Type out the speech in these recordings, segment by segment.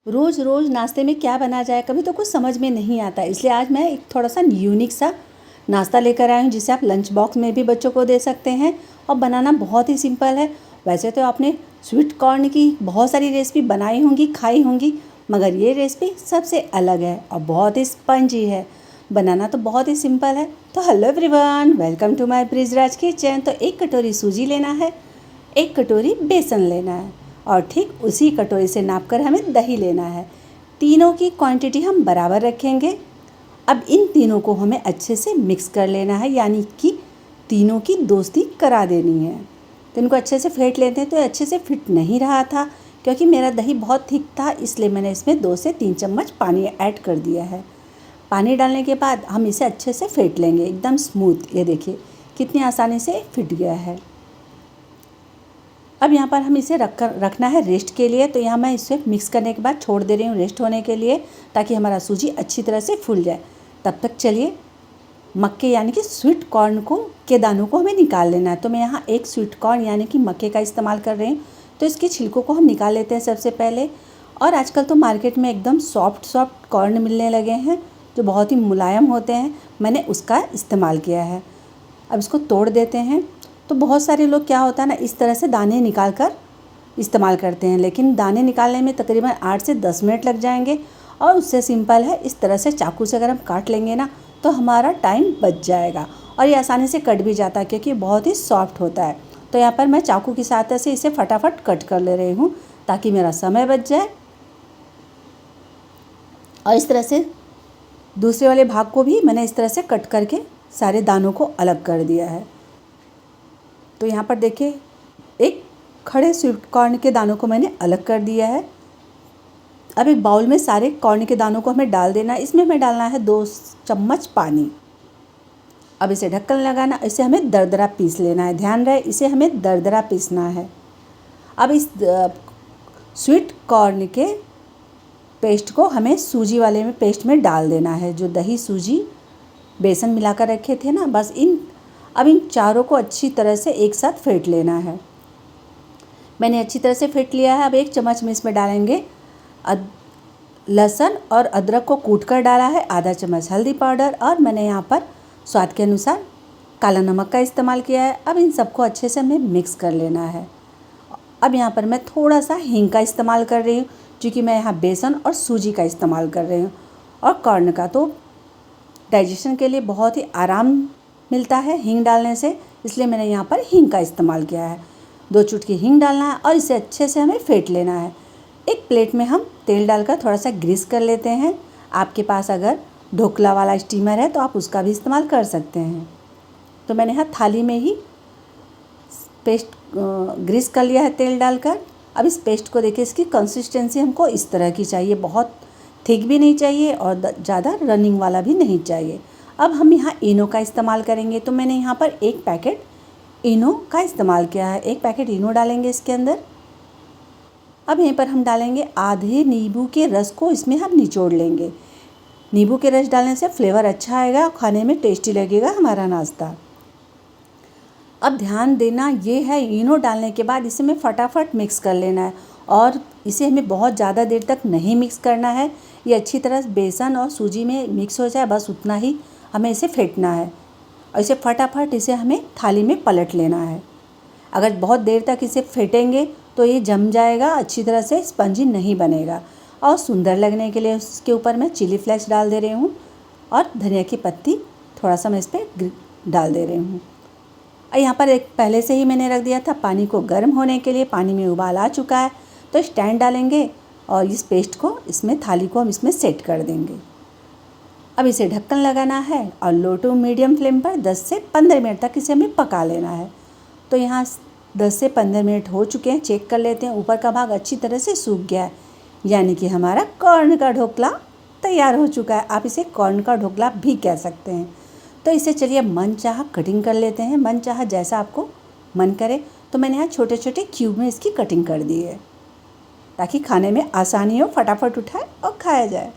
रोज़ रोज़ नाश्ते में क्या बना जाए, कभी तो कुछ समझ में नहीं आता। इसलिए आज मैं एक थोड़ा सा यूनिक सा नाश्ता लेकर आई हूँ, जिसे आप लंच बॉक्स में भी बच्चों को दे सकते हैं। और बनाना बहुत ही सिंपल है। वैसे तो आपने स्वीट कॉर्न की बहुत सारी रेसिपी बनाई होंगी, खाई होंगी, मगर ये रेसिपी सबसे अलग है और बहुत ही स्पंजी है। बनाना तो बहुत ही सिंपल है। तो hello everyone, welcome to my Brijraj kitchen. तो 1 कटोरी सूजी लेना है, 1 कटोरी बेसन लेना है और ठीक उसी कटोरी से नापकर हमें दही लेना है। तीनों की क्वांटिटी हम बराबर रखेंगे। अब इन तीनों को हमें अच्छे से मिक्स कर लेना है, यानी कि तीनों की दोस्ती करा देनी है। तो इनको अच्छे से फेंट लेते हैं। तो अच्छे से फिट नहीं रहा था क्योंकि मेरा दही बहुत थिक था, इसलिए मैंने इसमें 2 से 3 चम्मच पानी ऐड कर दिया है। पानी डालने के बाद हम इसे अच्छे से फेंट लेंगे, एकदम स्मूथ। ये देखिए कितनी आसानी से फिट गया है। अब यहाँ पर हम इसे रखना है रेस्ट के लिए। तो यहाँ मैं इसे मिक्स करने के बाद छोड़ दे रही हूँ रेस्ट होने के लिए, ताकि हमारा सूजी अच्छी तरह से फूल जाए। तब तक चलिए मक्के यानी कि स्वीट कॉर्न के दानों को हमें निकाल लेना है। तो मैं यहाँ एक स्वीट कॉर्न यानी कि मक्के का इस्तेमाल कर रही हूँ। तो इसके छिलकों को हम निकाल लेते हैं सबसे पहले। और आजकल तो मार्केट में एकदम सॉफ्ट कॉर्न मिलने लगे हैं, जो बहुत ही मुलायम होते हैं। मैंने उसका इस्तेमाल किया है। अब इसको तोड़ देते हैं। तो बहुत सारे लोग क्या होता है ना, इस तरह से दाने निकाल कर इस्तेमाल करते हैं, लेकिन दाने निकालने में तकरीबन 8 से 10 मिनट लग जाएंगे। और उससे सिंपल है, इस तरह से चाकू से अगर हम काट लेंगे ना, तो हमारा टाइम बच जाएगा। और ये आसानी से कट भी जाता है क्योंकि बहुत ही सॉफ्ट होता है। तो यहाँ पर मैं चाकू की सहायता से इसे फटाफट कट कर ले रही हूँ, ताकि मेरा समय बच जाए। और इस तरह से दूसरे वाले भाग को भी मैंने इस तरह से कट करके सारे दानों को अलग कर दिया है। तो यहाँ पर देखिए एक खड़े स्वीट कॉर्न के दानों को मैंने अलग कर दिया है। अब एक बाउल में सारे कॉर्न के दानों को हमें डाल देना है। इसमें हमें डालना है 2 चम्मच पानी। अब इसे ढक्कन लगाना, इसे हमें दरदरा पीस लेना है। ध्यान रहे, इसे हमें दरदरा पीसना है। अब इस स्वीट कॉर्न के पेस्ट को हमें सूजी वाले में पेस्ट में डाल देना है, जो दही सूजी बेसन मिलाकर रखे थे ना, बस अब इन चारों को अच्छी तरह से एक साथ फेंट लेना है। मैंने अच्छी तरह से फेंट लिया है। अब 1 चम्मच में इसमें डालेंगे लहसुन और अदरक को कूट कर डाला है, आधा चम्मच हल्दी पाउडर, और मैंने यहाँ पर स्वाद के अनुसार काला नमक का इस्तेमाल किया है। अब इन सबको अच्छे से हमें मिक्स कर लेना है। अब यहाँ पर मैं थोड़ा सा हींग का इस्तेमाल कर रही हूँ, क्योंकि मैं यहाँ बेसन और सूजी का इस्तेमाल कर रही हूँ और कॉर्न का। तो डाइजेशन के लिए बहुत ही आराम मिलता है हींग डालने से, इसलिए मैंने यहाँ पर हींग का इस्तेमाल किया है। 2 चुटकी हींग डालना है और इसे अच्छे से हमें फेंट लेना है। एक प्लेट में हम तेल डालकर थोड़ा सा ग्रीस कर लेते हैं। आपके पास अगर ढोकला वाला स्टीमर है तो आप उसका भी इस्तेमाल कर सकते हैं। तो मैंने यहाँ थाली में ही पेस्ट ग्रीस कर लिया है तेल डालकर। अब इस पेस्ट को देखिए, इसकी कंसिस्टेंसी हमको इस तरह की चाहिए, बहुत थिक भी नहीं चाहिए और ज़्यादा रनिंग वाला भी नहीं चाहिए। अब हम यहाँ इनो का इस्तेमाल करेंगे। तो मैंने यहाँ पर 1 पैकेट इनो का इस्तेमाल किया है। 1 पैकेट इनो डालेंगे इसके अंदर। अब यहीं पर हम डालेंगे आधे नींबू के रस को, इसमें हम निचोड़ लेंगे। नींबू के रस डालने से फ्लेवर अच्छा आएगा और खाने में टेस्टी लगेगा हमारा नाश्ता। अब ध्यान देना ये है, इनो डालने के बाद इसे हमें फटाफट मिक्स कर लेना है और इसे हमें बहुत ज़्यादा देर तक नहीं मिक्स करना है। ये अच्छी तरह बेसन और सूजी में मिक्स हो जाए, बस उतना ही हमें इसे फेंटना है। और इसे फटाफट इसे हमें थाली में पलट लेना है। अगर बहुत देर तक इसे फेंटेंगे तो ये जम जाएगा, अच्छी तरह से स्पंजी नहीं बनेगा। और सुंदर लगने के लिए उसके ऊपर मैं चिली फ्लेक्स डाल दे रही हूँ और धनिया की पत्ती थोड़ा सा मैं इस पर डाल दे रही हूँ। और यहाँ पर एक पहले से ही मैंने रख दिया था पानी को गर्म होने के लिए। पानी में उबाल आ चुका है, तो स्टैंड डालेंगे और इस पेस्ट को, इसमें थाली को हम इसमें सेट कर देंगे। अब इसे ढक्कन लगाना है और लो टू मीडियम फ्लेम पर 10 से 15 मिनट तक इसे हमें पका लेना है। तो यहाँ 10 से 15 मिनट हो चुके हैं। चेक कर लेते हैं, ऊपर का भाग अच्छी तरह से सूख गया है, यानी कि हमारा कॉर्न का ढोकला तैयार हो चुका है। आप इसे कॉर्न का ढोकला भी कह सकते हैं। तो इसे चलिए मन चाहा कटिंग कर लेते हैं, मन चाहा जैसा आपको मन करे। तो मैंने यहाँ छोटे छोटे क्यूब में इसकी कटिंग कर दी है, ताकि खाने में आसानी हो, फटाफट उठाए और खाया जाए।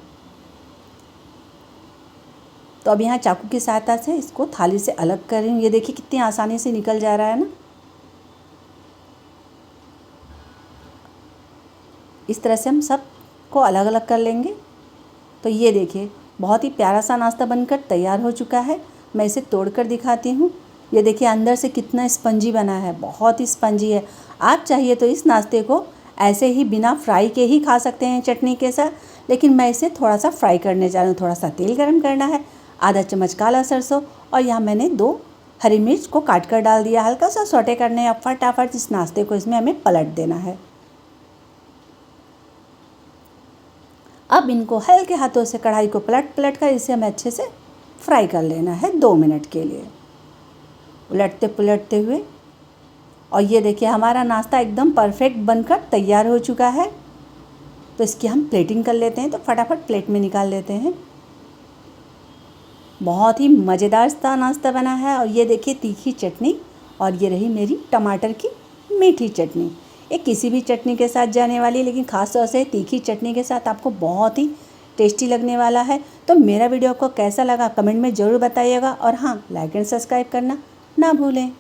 तो अब यहाँ चाकू की सहायता से इसको थाली से अलग कर रही हूँ। ये देखिए कितनी आसानी से निकल जा रहा है ना। इस तरह से हम सब को अलग अलग कर लेंगे। तो ये देखिए बहुत ही प्यारा सा नाश्ता बनकर तैयार हो चुका है। मैं इसे तोड़कर दिखाती हूँ। ये देखिए अंदर से कितना स्पंजी बना है, बहुत ही स्पंजी है। आप चाहिए तो इस नाश्ते को ऐसे ही बिना फ्राई के ही खा सकते हैं चटनी के साथ, लेकिन मैं इसे थोड़ा सा फ्राई करने जा रही हूँ। थोड़ा सा तेल गरम करना है, आधा चम्मच काला सरसों और यहाँ मैंने 2 हरी मिर्च को काट कर डाल दिया। हल्का सा सौटे करने हैं। अब फटाफट इस नाश्ते को इसमें हमें पलट देना है। अब इनको हल्के हाथों से कढ़ाई को पलट कर इसे हमें अच्छे से फ्राई कर लेना है 2 मिनट के लिए, उलटते पुलटते हुए। और ये देखिए हमारा नाश्ता एकदम परफेक्ट बनकर तैयार हो चुका है। तो इसकी हम प्लेटिंग कर लेते हैं। तो फटाफट प्लेट में निकाल लेते हैं। बहुत ही मज़ेदार सा नाश्ता बना है। और ये देखिए तीखी चटनी, और ये रही मेरी टमाटर की मीठी चटनी। ये किसी भी चटनी के साथ जाने वाली, लेकिन ख़ास तौर से तीखी चटनी के साथ आपको बहुत ही टेस्टी लगने वाला है। तो मेरा वीडियो आपको कैसा लगा कमेंट में ज़रूर बताइएगा। और हाँ, लाइक एंड सब्सक्राइब करना ना भूलें।